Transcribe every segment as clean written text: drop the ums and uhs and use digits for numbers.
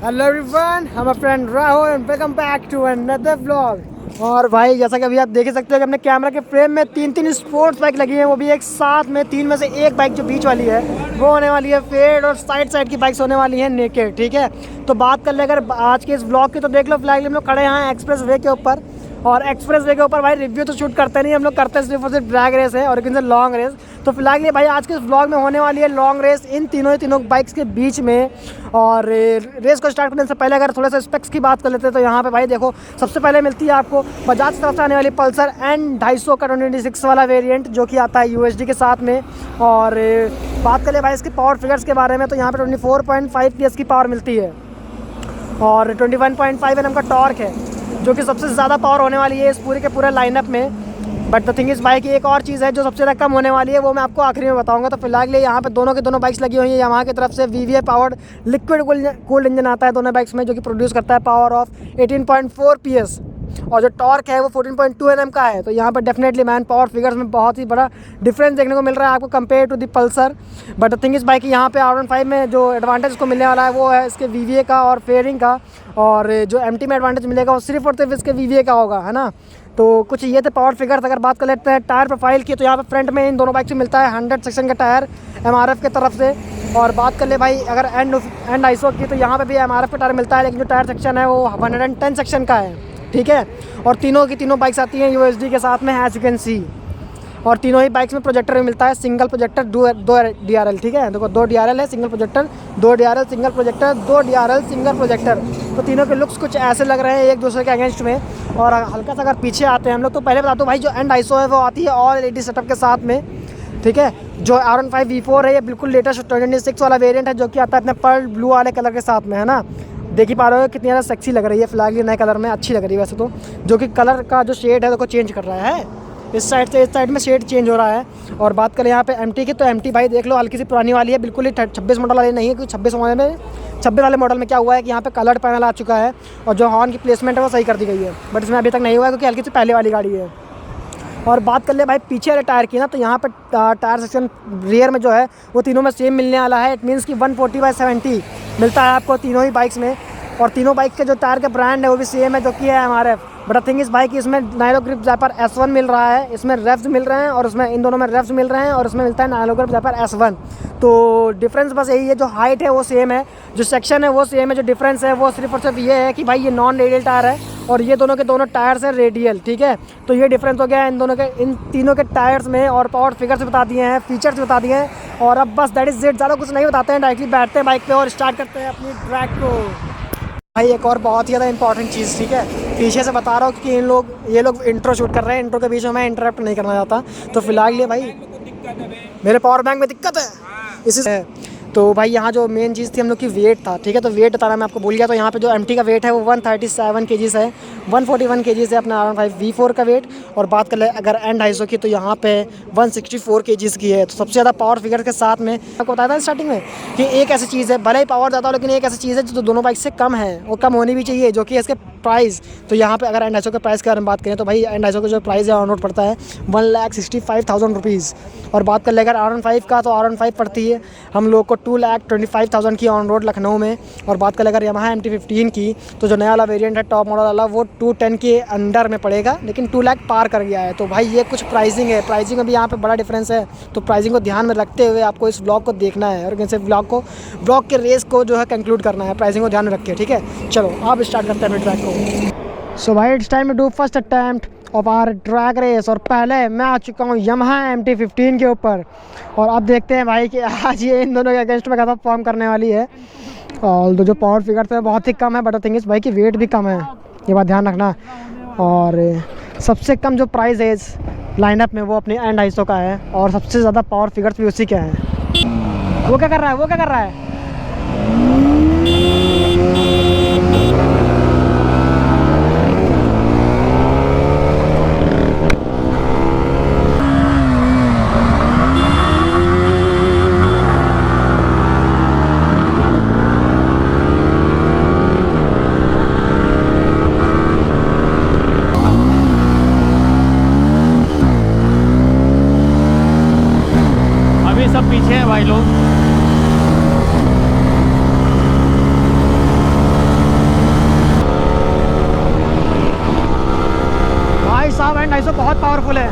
Hello everyone, हम friend Rahul and welcome back to another vlog. और भाई जैसा कि अभी आप देख सकते हो कि अपने कैमरा के फ्रेम में तीन स्पोर्ट्स बाइक लगी हैं, वो भी एक साथ में। तीन में से एक बाइक जो बीच वाली है वो होने वाली है फेड, और साइड की बाइक्स होने वाली हैं नेकेड। ठीक है, तो बात कर ले अगर आज के इस व्लॉग की, तो देख लो फिलहाल हम लोग खड़े हैं एक्सप्रेस वे के ऊपर। और एक्सप्रेस वे के ऊपर भाई रिव्यू तो शूट करते नहीं हम लोग, करते सिर्फ और सिर्फ ड्रैग रेस है और एक लॉन्ग रेस। तो फिलहाल ये भाई आज के इस व्लॉग में होने वाली है लॉन्ग रेस इन तीनों बाइक्स के बीच में। और रेस को स्टार्ट करने से पहले अगर थोड़ा सा स्पेक्स की बात कर लेते हैं, तो यहाँ पे भाई देखो सबसे पहले मिलती है आपको बजाज की तरफ से आने वाली पल्सर N250 का 2026 वाला वेरिएंट, जो कि आता है USD के साथ में। और बात करें भाई इसके पावर फिगर्स के बारे में, तो यहाँ पे 24.5 PS की पावर मिलती है और 21.5 Nm का टॉर्क है, जो कि सबसे ज़्यादा पावर होने वाली है इस पूरे के पूरे लाइनअप में। बट द थिंग इस बाइक की एक और चीज़ है जो सबसे ज़्यादा कम होने वाली है, वो मैं आपको आखिरी में बताऊंगा। तो फिलहाल यहाँ पे दोनों की दोनों बाइक्स लगी हुई हैं यामाहा की तरफ से। VVA powered liquid cooled engine आता है दोनों बाइक्स में, जो कि प्रोड्यूस करता है पावर ऑफ 18.4 PS, और जो टॉर्क है वो 14.2 Nm का है। तो यहाँ पर डेफिनेटली मैन पावर फिगर्स में बहुत ही बड़ा डिफरेंस देखने को मिल रहा है आपको compare to the Pulsar. But the thing इस बाइक यहाँ पे R15 में जो एडवांटेज को मिलने वाला है वो है इसके VVA का और फेयरिंग का, और जो MT में एडवांटेज मिलेगा वो सिर्फ और सिर्फ इसके VVA का होगा, है ना। तो कुछ ये थे पावर फिगर्स। अगर बात कर लेते हैं टायर प्रोफाइल की, तो यहाँ पे फ्रंट में इन दोनों बाइक से मिलता है 100 सेक्शन का टायर MRF की तरफ से। और बात कर ले भाई अगर N250 की, तो यहाँ पे भी MRF का टायर मिलता है, लेकिन जो टायर सेक्शन है वो 110 सेक्शन का है। ठीक है, और तीनों की तीनों बाइक्स आती हैं USD के साथ में, एज यू कैन सी। और तीनों ही बाइक्स में प्रोजेक्टर भी मिलता है, सिंगल प्रोजेक्टर दो DRL। ठीक है, देखो 2 DRL है, single projector 2 DRL, single projector 2 DRL, single projector. तो तीनों के लुक्स कुछ ऐसे लग रहे हैं एक दूसरे के अगेंस्ट में। और हल्का सा अगर पीछे आते हैं हम लोग, तो पहले बता दो भाई जो N250 है वो आती है ऑल LED सेटअप के साथ में। ठीक है, जो R15 V4 है ये बिल्कुल लेटेस्ट 2026 वाला वेरिएंट है, जो कि आता है अपने पर्ल ब्लू वाले कलर के साथ में, है ना। देख ही पा रहे हो कितनी ज़्यादा सेक्सी लग रही है फिलहाल ये नए कलर में, अच्छी लग रही है वैसे तो। जो कि कलर का जो शेड है देखो चेंज कर रहा है, इस साइड से इस साइड में शेड चेंज हो रहा है। और बात करें यहाँ पे MT की, तो MT भाई देख लो हल्की सी पुरानी वाली है, बिल्कुल ही 26 मॉडल वाली नहीं है, क्योंकि 26 वाले मॉडल में क्या हुआ है कि यहाँ पे कलर्ड पैनल आ चुका है और जो हॉर्न की प्लेसमेंट है वो सही कर दी गई है। बट इसमें अभी तक नहीं हुआ है क्योंकि हल्की सी पहले वाली गाड़ी है। और बात कर ले भाई पीछे वाले टायर की ना, तो यहाँ पर टायर सेक्शन रियर में जो है वो तीनों में सेम मिलने वाला है। इट मीन्स कि 140/70 मिलता है आपको तीनों ही बाइक्स में। और तीनों बाइक के जो टायर के ब्रांड है वो भी सेम है, जो कि है MRF। बट आई थिंक इस बाइक इसमें नाइलो ग्रिप जैपर S1 मिल रहा है, इसमें रेव्स मिल रहे हैं, और उसमें इन दोनों में रेव्स मिल रहे हैं, और उसमें मिलता है नाइलो ग्रिप जैपर S1। तो डिफरेंस बस यही है, जो हाइट है वो सेम है, जो सेक्शन है वो सेम है, जो डिफरेंस है वो सिर्फ और सिर्फ ये है कि भाई ये नॉन रेडियल टायर है और ये दोनों के दोनों टायर्स हैं रेडियल। ठीक है, तो ये डिफरेंस हो गया इन तीनों के टायर्स में। और पावर फिगर्स बता दिए हैं, फीचर्स बता दिए हैं, और अब बस दैट इज़ इट। ज़्यादा कुछ नहीं बताते हैं, डायरेक्टली बैठते हैं बाइक पे और स्टार्ट करते हैं अपनी ट्रैक को। भाई एक और बहुत ही ज़्यादा इंपॉर्टेंट चीज़, ठीक है, पीछे से बता रहा हूँ कि ये लोग इंट्रो शूट कर रहे हैं, इंट्रो के बीच में मैं इंटरप्ट नहीं करना चाहता। तो फिलहाल ये भाई मेरे पावर बैंक में दिक्कत है इसी से। तो भाई यहाँ जो मेन चीज़ थी हम लोग की वेट था। ठीक है, तो वेट बताना मैं आपको भूल गया। तो यहाँ पे जो MT का वेट है वो 137 kgs है, 141 kgs है अपना R15 V4 का वेट। और बात कर ले अगर N250 की, तो यहाँ पे 164 kgs की है। तो सबसे ज़्यादा पावर फिगर के साथ में आपको बताया था स्टार्टिंग में कि एक ऐसी चीज़ है, भले ही पावर ज़्यादा हो, लेकिन एक ऐसी चीज़ है जो दोनों बाइक से कम है, वो कम होनी भी चाहिए, जो कि इसके प्राइस। तो यहाँ पे अगर N250 के प्राइस के बारे में बात करें, तो भाई N250 का जो प्राइस है ऑन रोड पड़ता है 1,65,000 रुपीज़। और बात कर ले अगर R15 का, तो R15 पड़ती है हम लोग को 2,25,000 की ऑन रोड लखनऊ में। और बात कर ले अगर यामाहा MT15 की, तो जो नया वाला वेरिएंट है टॉप मॉडल वाला, वो 210 के अंडर में पड़ेगा, लेकिन 2 लाख पार कर गया है। तो भाई ये कुछ प्राइसिंग है, प्राइसिंग में भी यहाँ पे बड़ा डिफरेंस है। तो प्राइसिंग को ध्यान में रखते हुए आपको इस ब्लॉग को देखना है, और कैसे ब्लॉग के रेस को जो है कंक्लूड करना है, प्राइसिंग को ध्यान में रख के। ठीक है, चलो अब स्टार्ट करते हैं अपने ट्रैक को। सो भाई it's time to do first attempt of our drag race. और पहले मैं आ चुका हूँ यामाहा MT15 के ऊपर, और अब देखते हैं भाई कि आज ये इन दोनों के अगेंस्ट में कैसा परफॉर्म करने वाली है। और जो पावर फिगर है बहुत ही कम है, बट थिंग इस भाई की वेट भी कम है, ये बात ध्यान रखना। और सबसे कम जो प्राइस है इस लाइनअप में वो अपनी N250 का है, और सबसे ज़्यादा पावर फिगर्स भी उसी के हैं। वो क्या कर रहा है सब पीछे हैं भाई लोग। 250 बहुत पावरफुल है।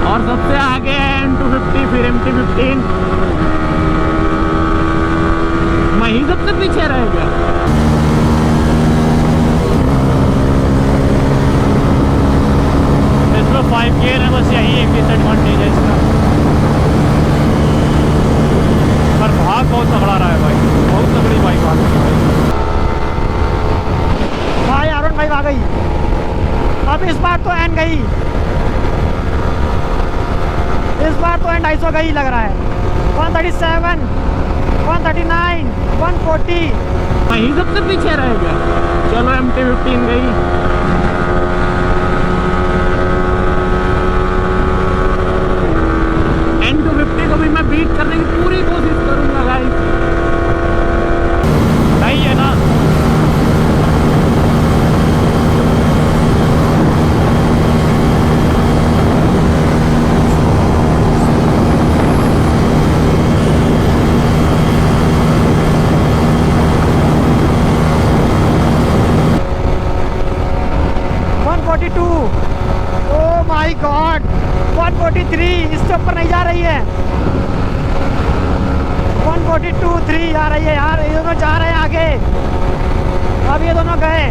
और सबसे आगे है M250, फिर MT15। मैं ही सबसे पीछे रह गया। इसमें 5 गियर है, बस यही एक डिसएडवांटेज है इसका। पर भाग बहुत तगड़ा रहा है भाई, बहुत तगड़ी बाइक भाग रही है भाई। अरुण भाई आ गई। अब इस बार तो एंड गई, इस बार तो एंड 250 गई लग रहा है। 137, 139, 140। मैं ही सबसे पीछे रह गया। चलो MT15 गई। N250 को भी मैं बीट करने की पूरी कोशिश करूंगा गाइस। सही है ना? ओह माय गॉड, 143 इससे ऊपर नहीं जा रही है। 142, 3 जा रही है यार। ये दोनों जा रहे हैं आगे। अब ये दोनों गए।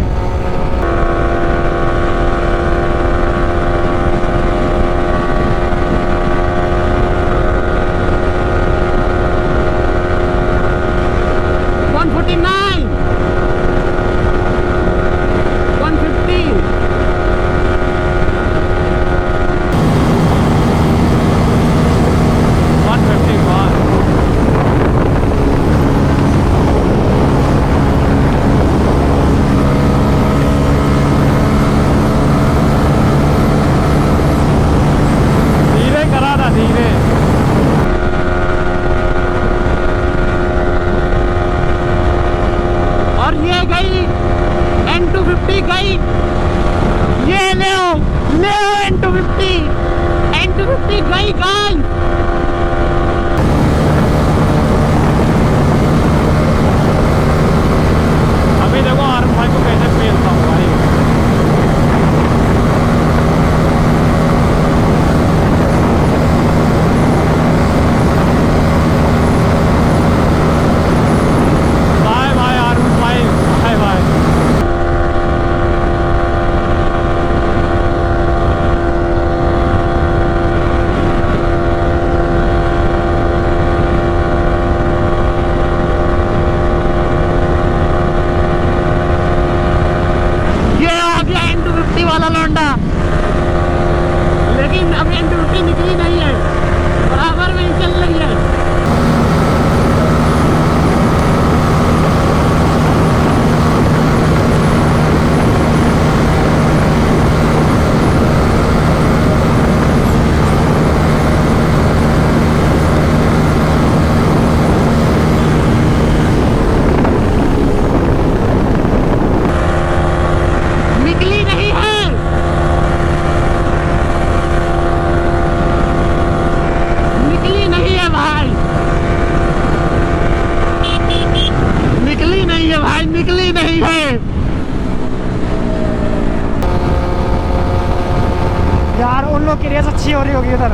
की रेस अच्छी हो रही होगी इधर।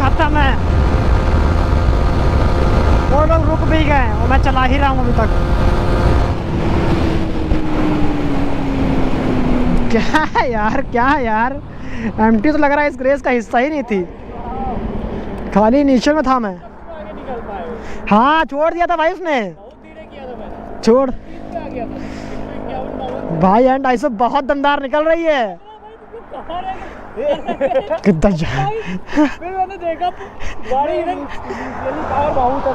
खत्म है। वो लोग रुक भी गए और मैं चला ही रहा हूँ अभी तक। क्या यार एमटी तो लग रहा है इस रेस का हिस्सा ही नहीं थी, खाली इनिशियल में था मैं। हाँ छोड़ दिया था भाई उसने, छोड़ भाई। एंड 250 बहुत दमदार निकल रही है। कितना फिर मैंने देखा गाड़ी इधर पावर बहुत है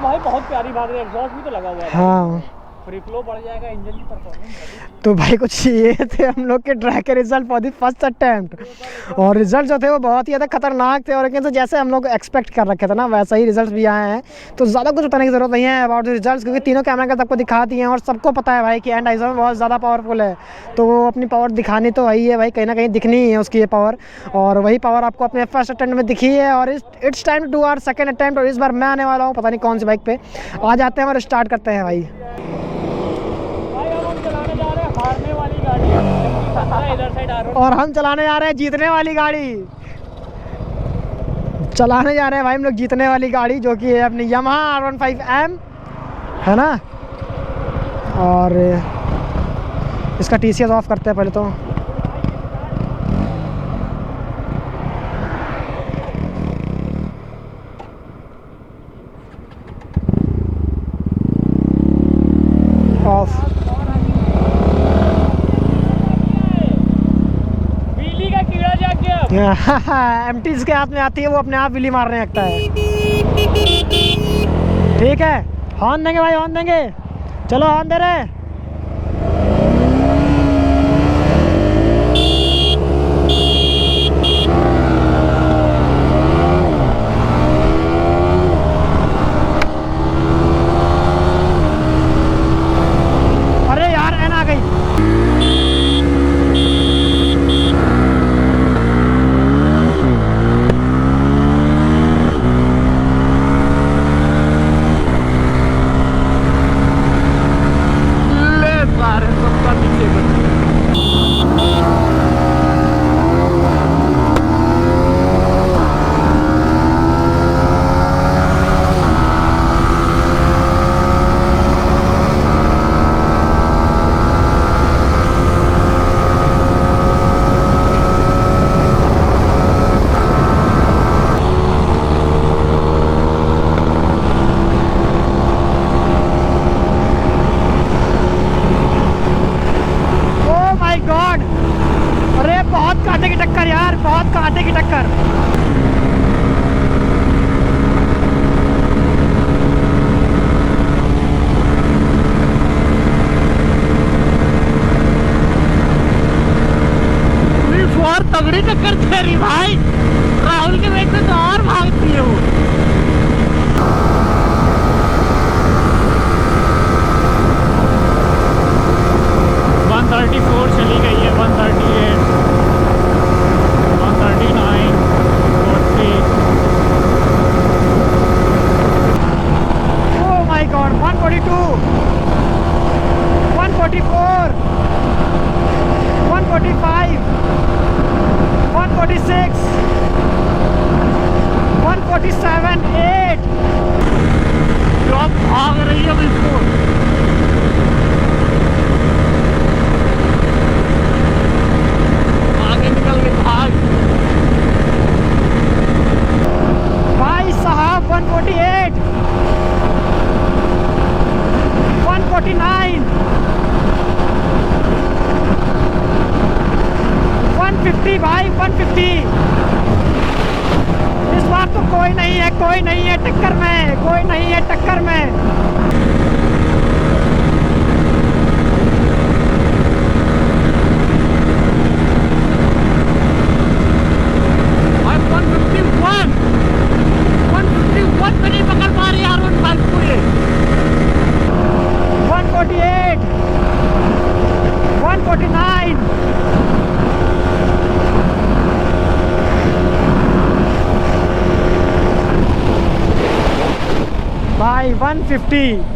भाई, बहुत प्यारी भाग रही है। एग्जॉस्ट भी तो लगा हुआ है। हाँ फ्री फ्लो बढ़ जाएगा, इंजन की परफॉर्मेंस। तो भाई कुछ ये थे हम लोग के ट्रैक के result for the first attempt. और रिजल्ट जो थे वो बहुत ही ज़्यादा खतरनाक थे, और तो जैसे हम लोग एक्सपेक्ट कर रखे थे ना वैसा ही रिजल्ट भी आए हैं। तो ज़्यादा कुछ बताने की ज़रूरत नहीं है अबाउट द रिजल्ट, क्योंकि तीनों कैमरा का सबको दिखा दिए हैं और सबको पता है भाई कि एंड आइजर बहुत ज़्यादा पावरफुल है। तो वो अपनी पावर दिखानी तो वही है भाई, कहीं ना कहीं दिखनी ही है उसकी ये पावर, और वही पावर आपको अपने फर्स्ट अटेम्प्ट में दिखी है। और it's time to do our second attempt, और इस बार मैं आने वाला हूँ पता नहीं कौन सी बाइक पे। आ जाते हैं और स्टार्ट करते हैं भाई। हारने वाली गाड़ी इधर साइड आ रहा और हम चलाने जा रहे हैं जीतने वाली गाड़ी, चलाने जा रहे हैं भाई हम लोग जीतने वाली गाड़ी, जो कि है अपनी Yamaha R15M है ना। और इसका TCS ऑफ करते हैं पहले तो। ऑफ। एमटीज के हाथ में आती है, वो अपने आप विली मारने लगता है। ठीक है, हॉर्न देंगे भाई, हॉर्न देंगे, चलो हॉर्न दे रहे। अरे यार एन आ गई। कांटे की टक्कर यार, बहुत कांटे की टक्कर। और तगड़ी टक्कर दे रही भाई, राहुल के बैठ में तो और भागती है वो। चली गई है 138, 139, 40। Oh my God, 142, 144, 145, 146, 147, 8। जो अब भाग रही है बिल्कुल। आगे निकल के भाग भाई साहब। 148, 149, 150 भाई, 150। इस बार तो कोई नहीं है, कोई नहीं है टक्कर में, कोई नहीं है टक्कर में। भाई 150।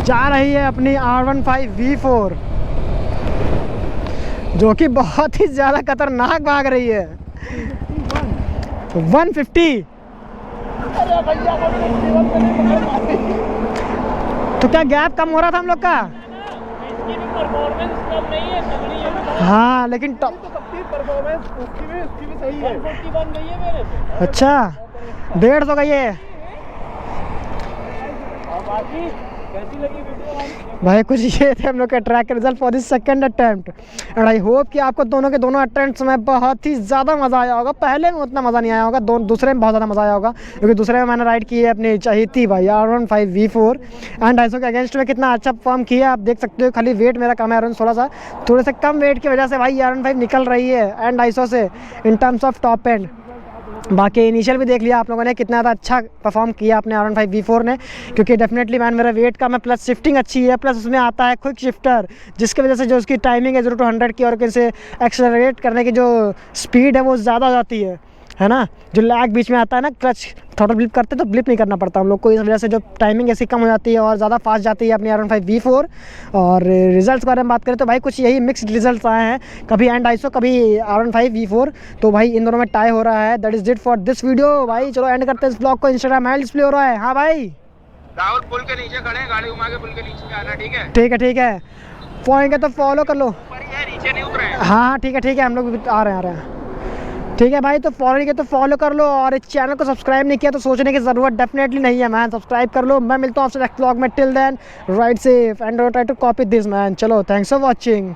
जा रही है अपनी R15 V4, जो कि बहुत ही ज़्यादा खतरनाक भाग रही है। 150। तो क्या गैप कम हो रहा था हम लोग का? इसकी भी परफॉर्मेंस कम नहीं है, तगड़ी है। हाँ लेकिन तो सबकी परफॉर्मेंस उसकी भी सही है। 141 गई है मेरे से। अच्छा 150 गई है और बाकी कैसी लगी वीडियो भाई? कुछ ये थे हम लोग के ट्रैक के result for this second attempt and I hope कि आपको दोनों के दोनों अटेम्प्ट्स में बहुत ही ज़्यादा मज़ा आया होगा। पहले में उतना मज़ा नहीं आया होगा, दूसरे में बहुत ज़्यादा मज़ा आया होगा, क्योंकि दूसरे में मैंने राइड की है अपनी चहीती भाई R15 V4 एंड 250 के अगेंस्ट में कितना अच्छा परफॉर्म किया आप देख सकते हो। खाली वेट मेरा कम है अराउंड 16 सा, थोड़े से कम वेट की वजह से भाई R15 निकल रही है एंड 250 से in terms of top and. बाकी इनिशियल भी देख लिया आप लोगों ने कितना ज़्यादा अच्छा परफॉर्म किया अपने R15 V4 ने, क्योंकि डेफिनेटली मैन मेरा वेट कम है, प्लस शिफ्टिंग अच्छी है, प्लस उसमें आता है क्विक शिफ्टर जिसकी वजह से जो उसकी टाइमिंग है 0 to 100 की और इसे एक्सेलरेट करने की जो स्पीड है वो ज़्यादा हो जाती है ना। जो लैग बीच में आता है ना, क्लच थोड़ा ब्लिप करते तो ब्लिप नहीं करना पड़ता हम लोग को, इस वजह से जो टाइमिंग ऐसी कम हो जाती है और ज़्यादा फास्ट जाती है अपनी R15 V4। और रिजल्ट्स के बारे में बात करें तो भाई कुछ यही मिक्स्ड रिजल्ट्स आए हैं, कभी एंड 250 कभी R15 V4, तो भाई इन दोनों में टाई हो रहा है। That is it for this video भाई। चलो एंड करते हैं इस ब्लॉग को। इंस्टाग्राम हैंडल डिस्प्ले हो रहा है। हाँ भाई राहुल पुल के नीचे खड़े हैं, गाड़ी घुमा के पुल के नीचे आना। ठीक है ठीक है फॉलोइंग तो फॉलो कर लो। ऊपर ही है, नीचे नहीं उतरे हैं। हाँ ठीक है हम लोग भी आ रहे हैं। ठीक है भाई, तो फॉलो नहीं किया तो फॉलो कर लो, और इस चैनल को सब्सक्राइब नहीं किया तो सोचने की ज़रूरत डेफिनेटली नहीं है मैन, सब्सक्राइब कर लो। मैं मिलता हूँ आपसे नेक्स्ट व्लॉग में। Till then ride safe and try to copy this man. चलो थैंक्स फॉर वॉचिंग।